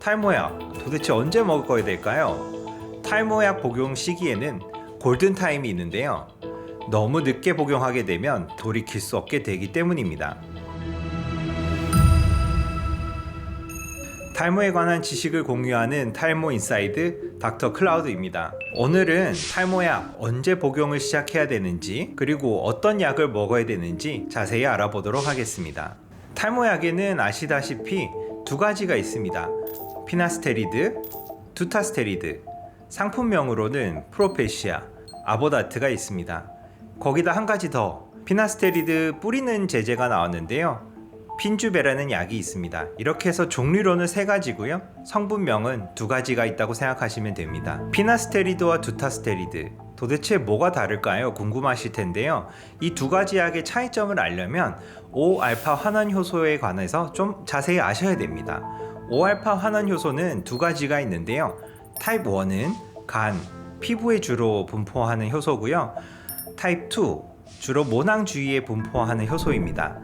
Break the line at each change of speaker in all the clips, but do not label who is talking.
탈모약 도대체 언제 먹어야 될까요? 탈모약 복용 시기에는 골든타임이 있는데요. 너무 늦게 복용하게 되면 돌이킬 수 없게 되기 때문입니다. 탈모에 관한 지식을 공유하는 탈모 인사이드 닥터 클라우드입니다. 오늘은 탈모약 언제 복용을 시작해야 되는지, 그리고 어떤 약을 먹어야 되는지 자세히 알아보도록 하겠습니다. 탈모약에는 아시다시피 두 가지가 있습니다. 피나스테리드, 두타스테리드, 상품명으로는 프로페시아, 아보다트가 있습니다. 거기다 한 가지 더, 피나스테리드 뿌리는 제제가 나왔는데요. 핀주베라는 약이 있습니다. 이렇게 해서 종류로는 세 가지고요. 성분명은 두 가지가 있다고 생각하시면 됩니다. 피나스테리드와 두타스테리드, 도대체 뭐가 다를까요? 궁금하실 텐데요. 이 두 가지 약의 차이점을 알려면 5알파 환원 효소에 관해서 좀 자세히 아셔야 됩니다. 5알파 환원 효소는 두 가지가 있는데요. 타입 1은 간, 피부에 주로 분포하는 효소고요. 타입 2, 주로 모낭 주위에 분포하는 효소입니다.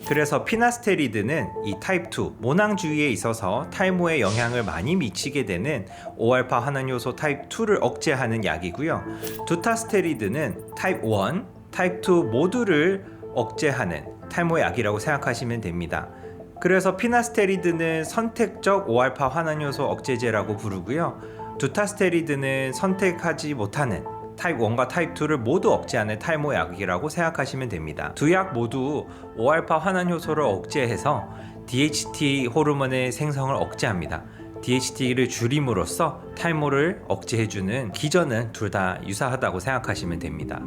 그래서 피나스테리드는 이 타입 2, 모낭 주위에 있어서 탈모에 영향을 많이 미치게 되는 5알파 환원 효소 타입 2를 억제하는 약이고요. 두타스테리드는 타입 1, 타입 2 모두를 억제하는 탈모 약이라고 생각하시면 됩니다. 그래서 피나스테리드는 선택적 5알파 환원 효소 억제제라고 부르고요. 두타스테리드는 선택하지 못하는 타입 1과 타입 2를 모두 억제하는 탈모 약이라고 생각하시면 됩니다. 두 약 모두 5알파 환원 효소를 억제해서 DHT 호르몬의 생성을 억제합니다. DHT를 줄임으로써 탈모를 억제해주는 기전은 둘 다 유사하다고 생각하시면 됩니다.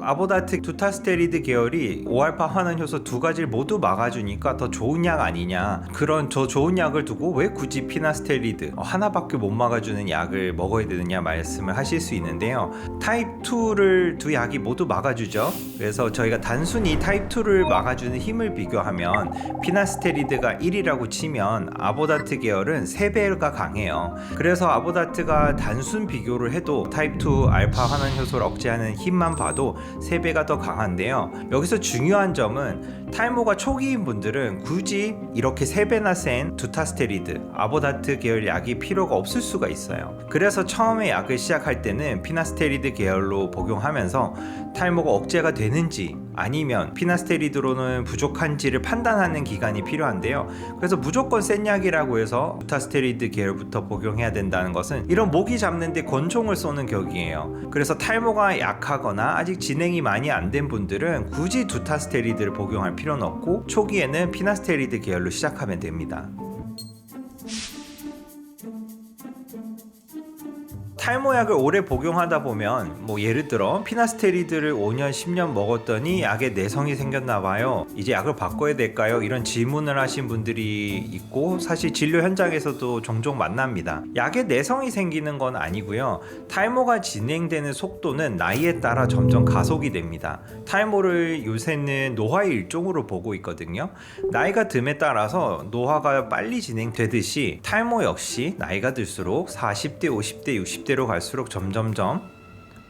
아보다트, 두타스테리드 계열이 5알파 환원 효소 두 가지를 모두 막아주니까 더 좋은 약 아니냐, 그런 저 좋은 약을 두고 왜 굳이 피나스테리드 하나밖에 못 막아주는 약을 먹어야 되느냐 말씀을 하실 수 있는데요. 타입 2를 두 약이 모두 막아주죠. 그래서 저희가 단순히 타입 2를 막아주는 힘을 비교하면 피나스테리드가 1이라고 치면 아보다트 계열은 3배가 강해요. 그래서 아보다트가 단순 비교를 해도 타입 2 알파 환원 효소를 억제하는 힘만 봐도 3배가 더 강한데요. 여기서 중요한 점은 탈모가 초기인 분들은 굳이 이렇게 3배나 센 두타스테리드, 아보다트 계열 약이 필요가 없을 수가 있어요. 그래서 처음에 약을 시작할 때는 피나스테리드 계열로 복용하면서 탈모가 억제가 되는지 아니면 피나스테리드로는 부족한지를 판단하는 기간이 필요한데요. 그래서 무조건 센 약이라고 해서 두타스테리드 계열부터 복용해야 된다는 것은 이런 모기 잡는데 권총을 쏘는 격이에요. 그래서 탈모가 약하거나 아직 진행이 많이 안 된 분들은 굳이 두타스테리드를 복용할 필요는 없고 초기에는 피나스테리드 계열로 시작하면 됩니다. 탈모약을 오래 복용하다 보면 예를 들어 피나스테리드를 5년 10년 먹었더니 약에 내성이 생겼나 봐요. 이제 약을 바꿔야 될까요? 이런 질문을 하신 분들이 있고 사실 진료 현장에서도 종종 만납니다. 약에 내성이 생기는 건 아니고요. 탈모가 진행되는 속도는 나이에 따라 점점 가속이 됩니다. 탈모를 요새는 노화의 일종으로 보고 있거든요. 나이가 듦에 따라서 노화가 빨리 진행되듯이 탈모 역시 나이가 들수록 40대, 50대, 60대로 갈수록 점점점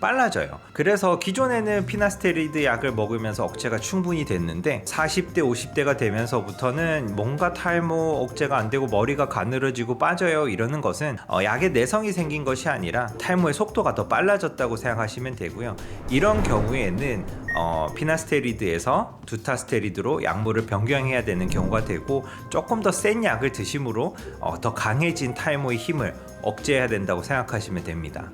빨라져요. 그래서 기존에는 피나스테리드 약을 먹으면서 억제가 충분히 됐는데 40대 50대가 되면서부터는 뭔가 탈모 억제가 안 되고 머리가 가늘어지고 빠져요 이러는 것은 약에 내성이 생긴 것이 아니라 탈모의 속도가 더 빨라졌다고 생각하시면 되고요. 이런 경우에는 피나스테리드에서 두타스테리드로 약물을 변경해야 되는 경우가 되고 조금 더 센 약을 드심으로 더 강해진 탈모의 힘을 억제해야 된다고 생각하시면 됩니다.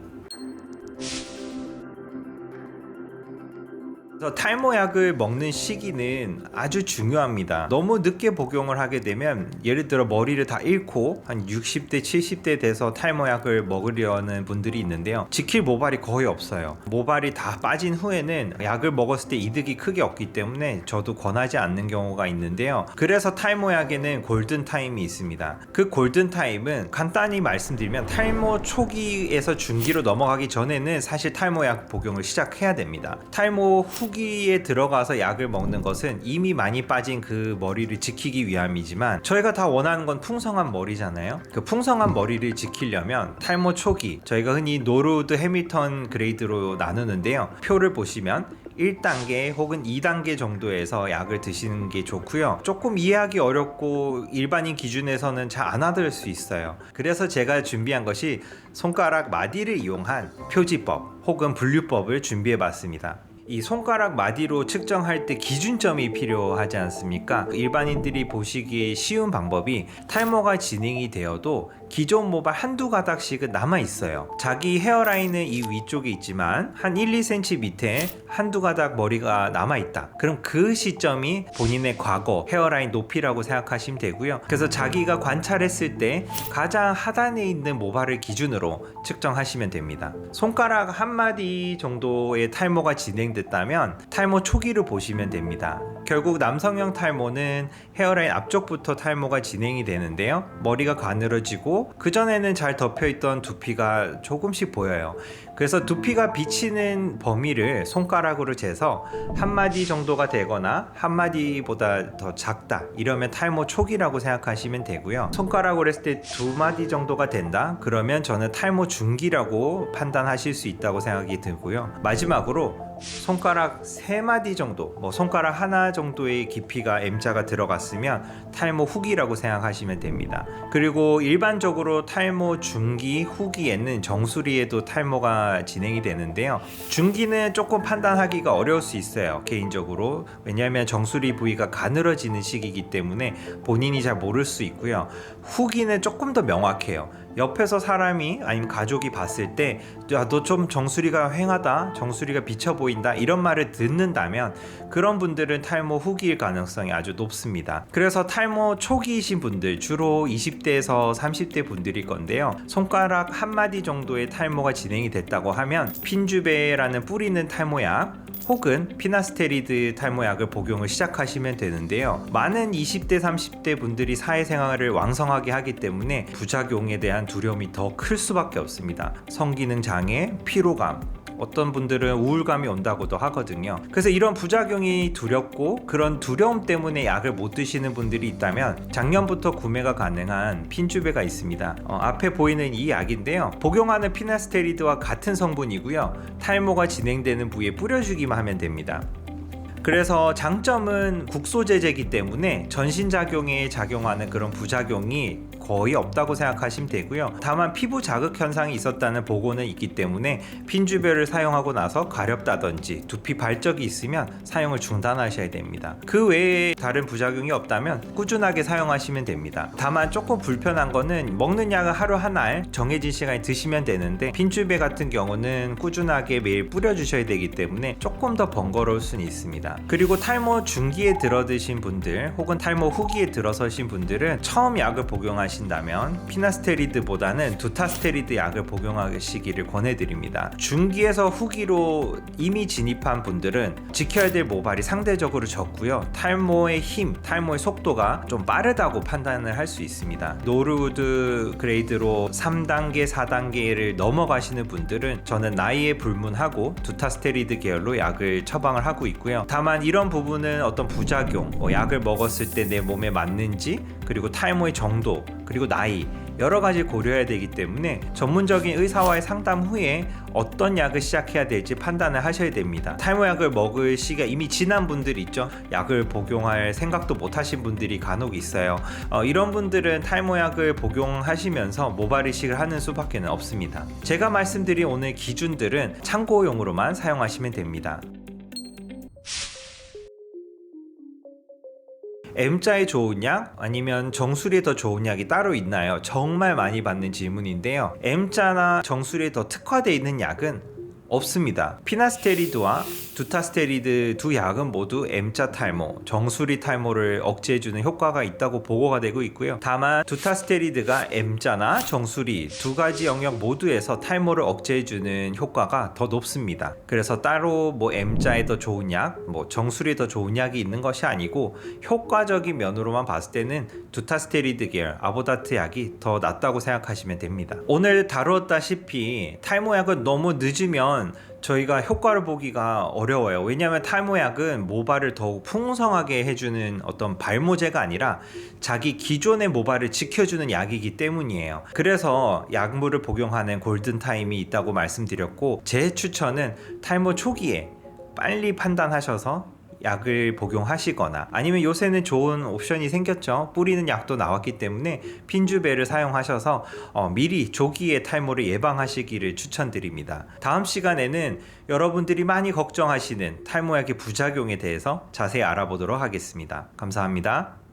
그래서 탈모약을 먹는 시기는 아주 중요합니다. 너무 늦게 복용을 하게 되면 예를 들어 머리를 다 잃고 한 60대 70대 돼서 탈모약을 먹으려는 분들이 있는데요. 지킬 모발이 거의 없어요. 모발이 다 빠진 후에는 약을 먹었을 때 이득이 크게 없기 때문에 저도 권하지 않는 경우가 있는데요. 그래서 탈모약에는 골든타임이 있습니다. 그 골든타임은 간단히 말씀드리면 탈모 초기에서 중기로 넘어가기 전에는 사실 탈모약 복용을 시작해야 됩니다. 탈모 후기에 들어가서 약을 먹는 것은 이미 많이 빠진 그 머리를 지키기 위함이지만 저희가 다 원하는 건 풍성한 머리잖아요. 그 풍성한 머리를 지키려면 탈모 초기, 저희가 흔히 노르우드 해밀턴 그레이드로 나누는데요. 표를 보시면 1단계 혹은 2단계 정도에서 약을 드시는 게 좋고요. 조금 이해하기 어렵고 일반인 기준에서는 잘 안 알아들 수 있어요. 그래서 제가 준비한 것이 손가락 마디를 이용한 표지법 혹은 분류법을 준비해 봤습니다. 이 손가락 마디로 측정할 때 기준점이 필요하지 않습니까? 일반인들이 보시기에 쉬운 방법이 탈모가 진행이 되어도 기존 모발 한두 가닥씩은 남아 있어요. 자기 헤어라인은 이 위쪽에 있지만 한 1, 2cm 밑에 한두 가닥 머리가 남아 있다. 그럼 그 시점이 본인의 과거 헤어라인 높이라고 생각하시면 되고요. 그래서 자기가 관찰했을 때 가장 하단에 있는 모발을 기준으로 측정하시면 됩니다. 손가락 한 마디 정도의 탈모가 진행됐다면 탈모 초기를 보시면 됩니다. 결국 남성형 탈모는 헤어라인 앞쪽부터 탈모가 진행이 되는데요. 머리가 가늘어지고 그전에는 잘 덮여있던 두피가 조금씩 보여요. 그래서 두피가 비치는 범위를 손가락으로 재서 한 마디 정도가 되거나 한 마디보다 더 작다 이러면 탈모 초기라고 생각하시면 되고요. 손가락으로 했을 때 두 마디 정도가 된다 그러면 저는 탈모 중기라고 판단하실 수 있다고 생각이 들고요. 마지막으로 손가락 3마디 정도, 손가락 하나 정도의 깊이가 M자가 들어갔으면 탈모 후기라고 생각하시면 됩니다. 그리고 일반적으로 탈모 중기, 후기에는 정수리에도 탈모가 진행이 되는데요. 중기는 조금 판단하기가 어려울 수 있어요. 개인적으로. 왜냐하면 정수리 부위가 가늘어지는 시기이기 때문에 본인이 잘 모를 수 있고요. 후기는 조금 더 명확해요. 옆에서 사람이 아니면 가족이 봤을 때 너 좀 정수리가 휑하다, 정수리가 비쳐 보인다 이런 말을 듣는다면 그런 분들은 탈모 후기일 가능성이 아주 높습니다. 그래서 탈모 초기이신 분들 주로 20대에서 30대 분들일 건데요. 손가락 한 마디 정도의 탈모가 진행이 됐다고 하면 핀주베라는 뿌리는 탈모약 혹은 피나스테리드 탈모약을 복용을 시작하시면 되는데요. 많은 20대 30대 분들이 사회생활을 왕성하게 하기 때문에 부작용에 대한 두려움이 더 클 수밖에 없습니다. 성기능 장애, 피로감, 어떤 분들은 우울감이 온다고도 하거든요. 그래서 이런 부작용이 두렵고 그런 두려움 때문에 약을 못 드시는 분들이 있다면 작년부터 구매가 가능한 핀주베가 있습니다. 앞에 보이는 이 약인데요. 복용하는 피나스테리드와 같은 성분이고요. 탈모가 진행되는 부위에 뿌려주기만 하면 됩니다. 그래서 장점은 국소제제이기 때문에 전신작용에 작용하는 그런 부작용이 거의 없다고 생각하시면 되고요. 다만 피부 자극 현상이 있었다는 보고는 있기 때문에 핀주베를 사용하고 나서 가렵다든지 두피 발적이 있으면 사용을 중단하셔야 됩니다. 그 외에 다른 부작용이 없다면 꾸준하게 사용하시면 됩니다. 다만 조금 불편한 거는 먹는 약을 하루 한 알 정해진 시간에 드시면 되는데 핀주베 같은 경우는 꾸준하게 매일 뿌려주셔야 되기 때문에 조금 더 번거로울 수는 있습니다. 그리고 탈모 중기에 들어드신 분들 혹은 탈모 후기에 들어서신 분들은 처음 약을 복용하신다면 피나스테리드보다는 두타스테리드 약을 복용하시기를 권해드립니다. 중기에서 후기로 이미 진입한 분들은 지켜야 될 모발이 상대적으로 적고요. 탈모의 힘, 탈모의 속도가 좀 빠르다고 판단을 할 수 있습니다. 노르우드 그레이드로 3단계, 4단계를 넘어가시는 분들은 저는 나이에 불문하고 두타스테리드 계열로 약을 처방을 하고 있고요. 다만 이런 부분은 어떤 부작용, 약을 먹었을 때 내 몸에 맞는지, 그리고 탈모의 정도, 그리고 나이 여러 가지 고려해야 되기 때문에 전문적인 의사와의 상담 후에 어떤 약을 시작해야 될지 판단을 하셔야 됩니다. 탈모약을 먹을 시기가 이미 지난 분들이 있죠. 약을 복용할 생각도 못 하신 분들이 간혹 있어요. 이런 분들은 탈모약을 복용하시면서 모발 이식을 하는 수밖에 없습니다. 제가 말씀드린 오늘 기준들은 참고용으로만 사용하시면 됩니다. M자에 좋은 약 아니면 정수리에 더 좋은 약이 따로 있나요? 정말 많이 받는 질문인데요. M자나 정수리에 더 특화되어 있는 약은 없습니다. 피나스테리드와 두타스테리드 두 약은 모두 M자 탈모, 정수리 탈모를 억제해주는 효과가 있다고 보고가 되고 있고요. 다만 두타스테리드가 M자나 정수리 두 가지 영역 모두에서 탈모를 억제해주는 효과가 더 높습니다. 그래서 따로 M자에 더 좋은 약, 정수리에 더 좋은 약이 있는 것이 아니고 효과적인 면으로만 봤을 때는 두타스테리드 계열 아보다트 약이 더 낫다고 생각하시면 됩니다. 오늘 다루었다시피 탈모약은 너무 늦으면 저희가 효과를 보기가 어려워요. 왜냐하면 탈모약은 모발을 더욱 풍성하게 해주는 어떤 발모제가 아니라 자기 기존의 모발을 지켜주는 약이기 때문이에요. 그래서 약물을 복용하는 골든타임이 있다고 말씀드렸고, 제 추천은 탈모 초기에 빨리 판단하셔서 약을 복용하시거나, 아니면 요새는 좋은 옵션이 생겼죠. 뿌리는 약도 나왔기 때문에 핀주베를 사용하셔서 미리 조기에 탈모를 예방하시기를 추천드립니다. 다음 시간에는 여러분들이 많이 걱정하시는 탈모약의 부작용에 대해서 자세히 알아보도록 하겠습니다. 감사합니다.